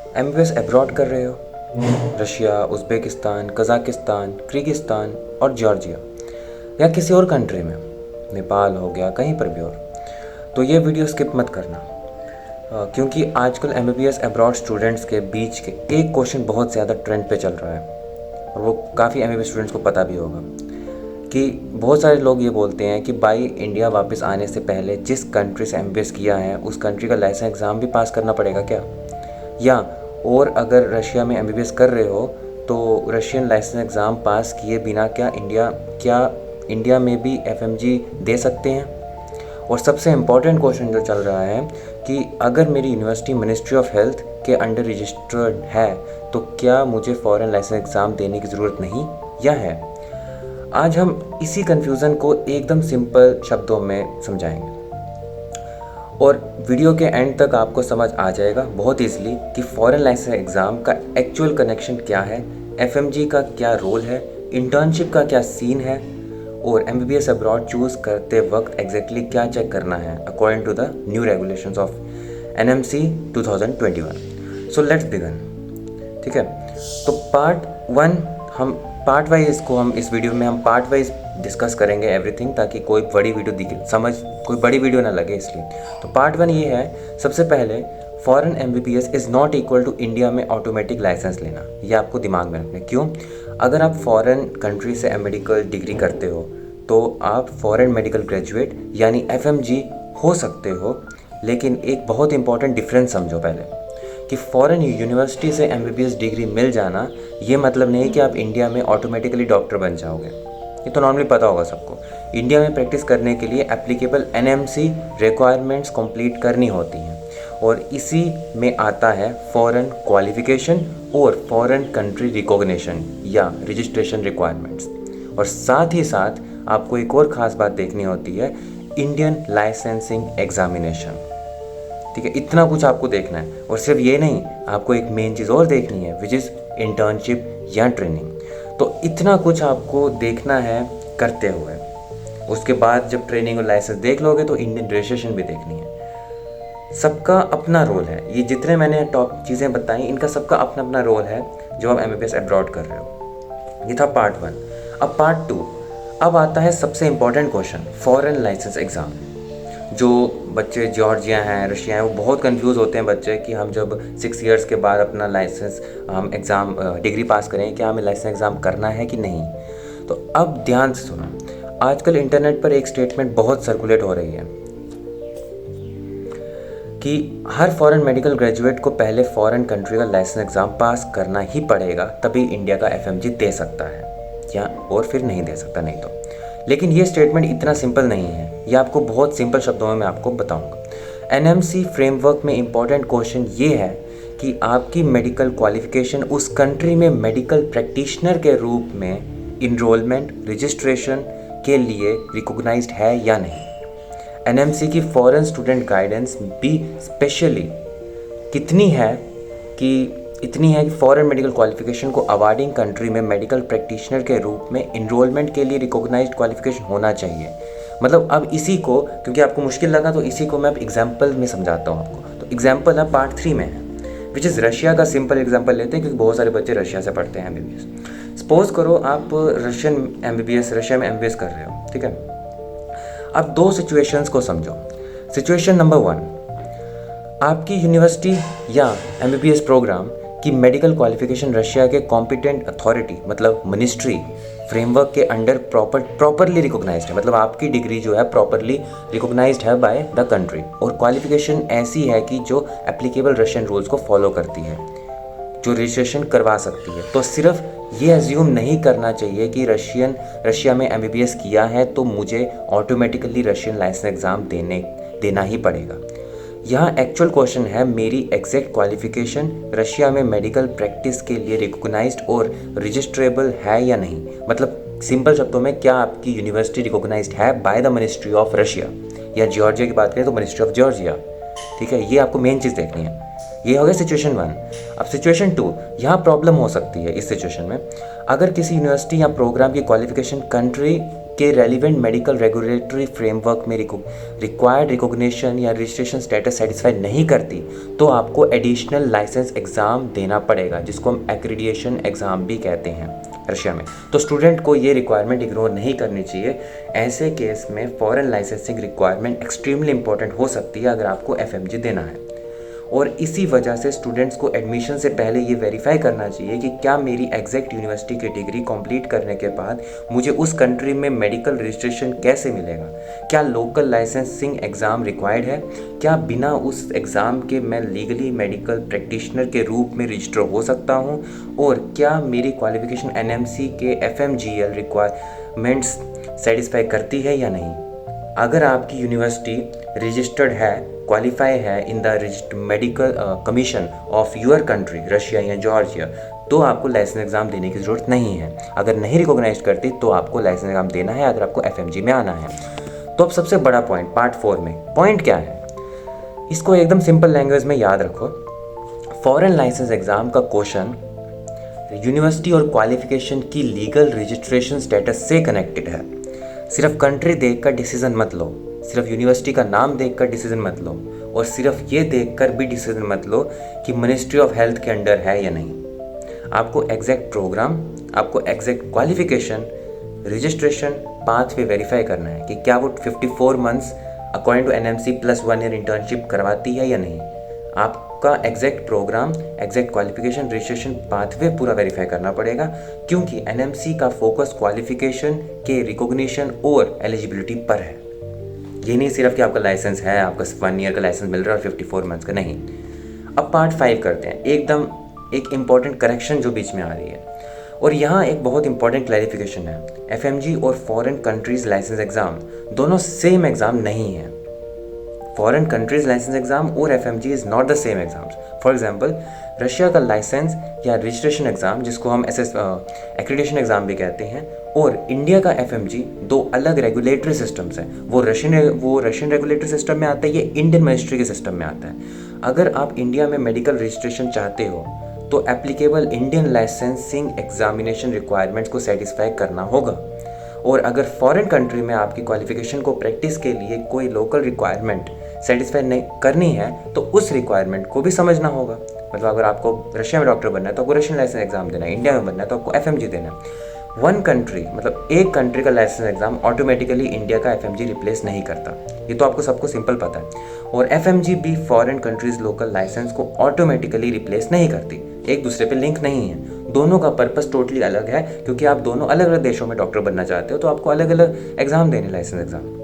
MBBS abroad कर रहे हो, रशिया, उज़्बेकिस्तान, कज़ाकिस्तान, किर्गिस्तान और जॉर्जिया या किसी और कंट्री में, नेपाल हो गया, कहीं पर भी और, तो ये वीडियो स्किप मत करना। क्योंकि आजकल एमबीबीएस अब्रॉड स्टूडेंट्स के बीच के एक क्वेश्चन बहुत ज़्यादा ट्रेंड पे चल रहा है और वो काफ़ी एमबीबीएस स्टूडेंट्स को पता भी होगा कि बहुत सारे लोग ये बोलते हैं कि भाई इंडिया वापस आने से पहले जिस कंट्री से एमबीबीएस किया है उस कंट्री का लाइसेंस एग्ज़ाम भी पास करना पड़ेगा क्या, या और अगर रशिया में एमबीबीएस कर रहे हो तो रशियन लाइसेंस एग्ज़ाम पास किए बिना क्या इंडिया में भी एफएमजी दे सकते हैं। और सबसे इम्पॉर्टेंट क्वेश्चन जो चल रहा है कि अगर मेरी यूनिवर्सिटी मिनिस्ट्री ऑफ हेल्थ के अंडर रजिस्टर्ड है तो क्या मुझे फ़ॉरेन लाइसेंस एग्ज़ाम देने की ज़रूरत नहीं या है। आज हम इसी कन्फ्यूज़न को एकदम सिंपल शब्दों में समझाएंगे और वीडियो के एंड तक आपको समझ आ जाएगा बहुत ईजीली कि फ़ॉरेन लाइसेंस एग्ज़ाम का एक्चुअल कनेक्शन क्या है, एफएमजी का क्या रोल है, इंटर्नशिप का क्या सीन है और एमबीबीएस अब्रॉड चूज़ करते वक्त एग्जैक्टली क्या चेक करना है according to the new regulations of NMC 2021। So let's begin. ठीक है, तो पार्ट वाइज इसको हम इस वीडियो में हम पार्ट वाइज डिस्कस करेंगे एवरीथिंग, ताकि कोई बड़ी वीडियो ना लगे इसलिए। तो पार्ट 1 ये है, सबसे पहले foreign MBBS is not equal to India में ऑटोमेटिक लाइसेंस लेना। ये आपको दिमाग में रखना है। क्यों? अगर आप फॉरेन कंट्री से मेडिकल डिग्री करते हो तो आप फॉरेन मेडिकल ग्रेजुएट यानी एफएमजी हो सकते हो, लेकिन एक बहुत इंपॉर्टेंट डिफरेंस समझो पहले कि फ़ॉरेन यूनिवर्सिटी से एमबीबीएस डिग्री मिल जाना ये मतलब नहीं कि आप इंडिया में ऑटोमेटिकली डॉक्टर बन जाओगे। ये तो नॉर्मली पता होगा सबको। इंडिया में प्रैक्टिस करने के लिए एप्लीकेबल एनएमसी रिक्वायरमेंट्स कंप्लीट करनी होती हैं और इसी में आता है फॉरेन क्वालिफिकेशन और फॉरेन कंट्री रिकॉग्निशन या रजिस्ट्रेशन रिक्वायरमेंट्स। और साथ ही साथ आपको एक और ख़ास बात देखनी होती है, इंडियन लाइसेंसिंग एग्जामिनेशन। ठीक है, इतना कुछ आपको देखना है। और सिर्फ ये नहीं, आपको एक मेन चीज़ और देखनी है विच इज़ इंटर्नशिप या ट्रेनिंग। तो इतना कुछ आपको देखना है करते हुए। उसके बाद जब ट्रेनिंग और लाइसेंस देख लोगे तो इंडियन रजिस्ट्रेशन भी देखनी है। सबका अपना रोल है। ये जितने मैंने टॉप चीज़ें बताई इनका सबका अपना अपना रोल है जो आप एमबीबीएस अब्रॉड कर रहे हो। ये था पार्ट 1। अब पार्ट 2, अब आता है सबसे important question, foreign licence exam. जो बच्चे जॉर्जिया हैं, रशिया हैं, वो बहुत कंफ्यूज होते हैं बच्चे कि हम जब 6 इयर्स के बाद अपना लाइसेंस हम एग्ज़ाम डिग्री पास करें, क्या हमें लाइसेंस एग्ज़ाम करना है कि नहीं। तो अब ध्यान से सुनो, आजकल इंटरनेट पर एक स्टेटमेंट बहुत सर्कुलेट हो रही है कि हर फॉरेन मेडिकल ग्रेजुएट को पहले फॉरेन कंट्री का लाइसेंस एग्ज़ाम पास करना ही पड़ेगा, तभी इंडिया का एफएमजी दे सकता है या और फिर नहीं दे सकता नहीं तो। लेकिन ये स्टेटमेंट इतना सिंपल नहीं है। ये आपको बहुत सिंपल शब्दों में मैं आपको बताऊंगा। एनएमसी फ्रेमवर्क में इम्पॉर्टेंट क्वेश्चन ये है कि आपकी मेडिकल क्वालिफिकेशन उस कंट्री में मेडिकल प्रैक्टिशनर के रूप में इनरोलमेंट रजिस्ट्रेशन के लिए रिकॉग्नाइज्ड है या नहीं। एनएमसी की फॉरेन स्टूडेंट गाइडेंस भी स्पेशली इतनी है कि फॉरेन मेडिकल क्वालिफिकेशन को अवार्डिंग कंट्री में मेडिकल प्रैक्टिशनर के रूप में इनरोलमेंट के लिए रिकॉग्नाइज्ड क्वालिफिकेशन होना चाहिए। मतलब अब इसी को, क्योंकि आपको मुश्किल लगा तो इसी को मैं अब एग्जाम्पल में समझाता हूँ आपको। तो एग्जाम्पल है पार्ट 3 में है, विच इज़ रशिया का सिंपल एग्जाम्पल लेते हैं क्योंकि बहुत सारे बच्चे रशिया से पढ़ते हैं एमबीबीएस। सपोज करो आप रशिया में एमबीबीएस कर रहे हो। ठीक है, अब 2 सिचुएशंस को समझो। सिचुएशन नंबर 1, आपकी यूनिवर्सिटी या एमबीबीएस प्रोग्राम कि मेडिकल क्वालिफिकेशन रशिया के कॉम्पिटेंट अथॉरिटी मतलब मिनिस्ट्री फ्रेमवर्क के अंडर प्रॉपरली रिकॉग्नाइज्ड है। मतलब आपकी डिग्री जो है प्रॉपरली रिकॉग्नाइज्ड है बाय द कंट्री और क्वालिफिकेशन ऐसी है कि जो एप्लीकेबल रशियन रूल्स को फॉलो करती है, जो रजिस्ट्रेशन करवा सकती है। तो सिर्फ ये एज्यूम नहीं करना चाहिए कि रशिया में एमबीबीएस किया है तो मुझे ऑटोमेटिकली रशियन लाइसेंस एग्ज़ाम देना ही पड़ेगा। यहाँ एक्चुअल क्वेश्चन है, मेरी एग्जैक्ट क्वालिफिकेशन रशिया में मेडिकल प्रैक्टिस के लिए रिकॉग्नाइज्ड और रजिस्ट्रेबल है या नहीं। मतलब सिंपल शब्दों में, क्या आपकी यूनिवर्सिटी रिकॉग्नाइज्ड है by the ministry of Russia, या जॉर्जिया की बात करें तो मिनिस्ट्री ऑफ जॉर्जिया। ठीक है, ये आपको मेन चीज़ देखनी है। ये हो गया सिचुएशन 1। अब सिचुएशन 2, यहाँ प्रॉब्लम हो सकती है। इस सिचुएशन में अगर किसी यूनिवर्सिटी या प्रोग्राम की क्वालिफिकेशन कंट्री के रेलिवेंट मेडिकल रेगुलेटरी फ्रेमवर्क में रिक्वायर्ड रिकॉग्निशन या रजिस्ट्रेशन स्टेटस सेटिस्फाई नहीं करती तो आपको एडिशनल लाइसेंस एग्ज़ाम देना पड़ेगा, जिसको हम एक्रीडिएशन एग्ज़ाम भी कहते हैं रशिया में। तो स्टूडेंट को ये रिक्वायरमेंट इग्नोर नहीं करनी चाहिए। ऐसे केस में foreign licensing requirement extremely important हो सकती है अगर आपको FMG देना है। और इसी वजह से स्टूडेंट्स को एडमिशन से पहले ये वेरीफाई करना चाहिए कि क्या मेरी एग्जैक्ट यूनिवर्सिटी की डिग्री कंप्लीट करने के बाद मुझे उस कंट्री में मेडिकल रजिस्ट्रेशन कैसे मिलेगा, क्या लोकल लाइसेंसिंग एग्ज़ाम रिक्वायर्ड है, क्या बिना उस एग्ज़ाम के मैं लीगली मेडिकल प्रैक्टिशनर के रूप में रजिस्टर हो सकता हूँ, और क्या मेरी क्वालिफिकेशन NMC के FMGL रिक्वायरमेंट्स सेटिस्फाई करती है या नहीं। अगर आपकी यूनिवर्सिटी रजिस्टर्ड है, क्वालिफाई है in the medical commission of your country Russia या जॉर्जिया, तो आपको लाइसेंस एग्ज़ाम देने की ज़रूरत नहीं है। अगर नहीं रिकॉग्नाइज करती तो आपको लाइसेंस एग्ज़ाम देना है अगर आपको FMG में आना है। तो अब सबसे बड़ा पॉइंट पार्ट 4 में पॉइंट क्या है, इसको एकदम सिंपल लैंग्वेज में याद रखो। फॉरेन लाइसेंस एग्ज़ाम का क्वेश्चन यूनिवर्सिटी और क्वालिफिकेशन की लीगल रजिस्ट्रेशन स्टेटस से कनेक्टेड है। सिर्फ कंट्री देखकर डिसीजन मत लो, सिर्फ यूनिवर्सिटी का नाम देखकर डिसीजन मत लो, और सिर्फ ये देखकर भी डिसीजन मत लो कि मिनिस्ट्री ऑफ हेल्थ के अंडर है या नहीं। आपको एग्जैक्ट प्रोग्राम, आपको exact qualification, registration pathway verify करना है कि क्या वो 54 months according to NMC plus 1 year internship करवाती है या नहीं। आपका exact programme, exact qualification, registration pathway पूरा वेरीफाई करना पड़ेगा, क्योंकि NMC का फोकस क्वालिफिकेशन के रिकॉग्निशन और एलिजिबिलिटी पर है। ये नहीं सिर्फ कि आपका लाइसेंस है, आपका 1 ईयर का लाइसेंस मिल रहा है और 54 मंथ्स का नहीं। अब पार्ट 5 करते हैं। एकदम एक इम्पॉर्टेंट करेक्शन जो बीच में आ रही है, और यहाँ एक बहुत इंपॉर्टेंट क्लैरिफिकेशन है। FMG और फॉरेन कंट्रीज लाइसेंस एग्ज़ाम दोनों सेम एग्ज़ाम नहीं है। फॉरेन कंट्रीज लाइसेंस एग्ज़ाम और FMG is not the same exams. For example Russia का लाइसेंस या रजिस्ट्रेशन एग्ज़ाम, जिसको हम एक्रीडिएशन एग्ज़ाम भी कहते हैं, और इंडिया का FMG दो अलग रेगुलेटरी सिस्टम्स हैं। वो रशियन रेगुलेटरी सिस्टम में आता है, ये इंडियन मिनिस्ट्री के सिस्टम में आता है। अगर आप इंडिया में मेडिकल रजिस्ट्रेशन चाहते हो तो applicable Indian licensing examination requirements को सेटिस्फाई करना होगा। और अगर फॉरेन कंट्री में आपकी क्वालिफिकेशन को प्रैक्टिस के लिए कोई लोकल रिक्वायरमेंट सेटिस्फाई नहीं करनी है तो उस रिक्वायरमेंट को भी समझना होगा। मतलब अगर आपको रशिया में डॉक्टर बनना है तो आपको रशियन लाइसेंस एग्ज़ाम देना है, इंडिया में बनना है तो आपको FMG देना है। वन कंट्री मतलब एक कंट्री का लाइसेंस एग्ज़ाम ऑटोमेटिकली इंडिया का FMG रिप्लेस नहीं करता, ये तो आपको सबको सिंपल पता है। और FMG भी फॉरेन कंट्रीज़ लोकल लाइसेंस को ऑटोमेटिकली रिप्लेस नहीं करती, एक दूसरे पे लिंक नहीं है। दोनों का पर्पस टोटली अलग है, क्योंकि आप दोनों अलग अलग देशों में डॉक्टर बनना चाहते हो तो आपको अलग अलग एग्ज़ाम देने लाइसेंस एग्ज़ाम।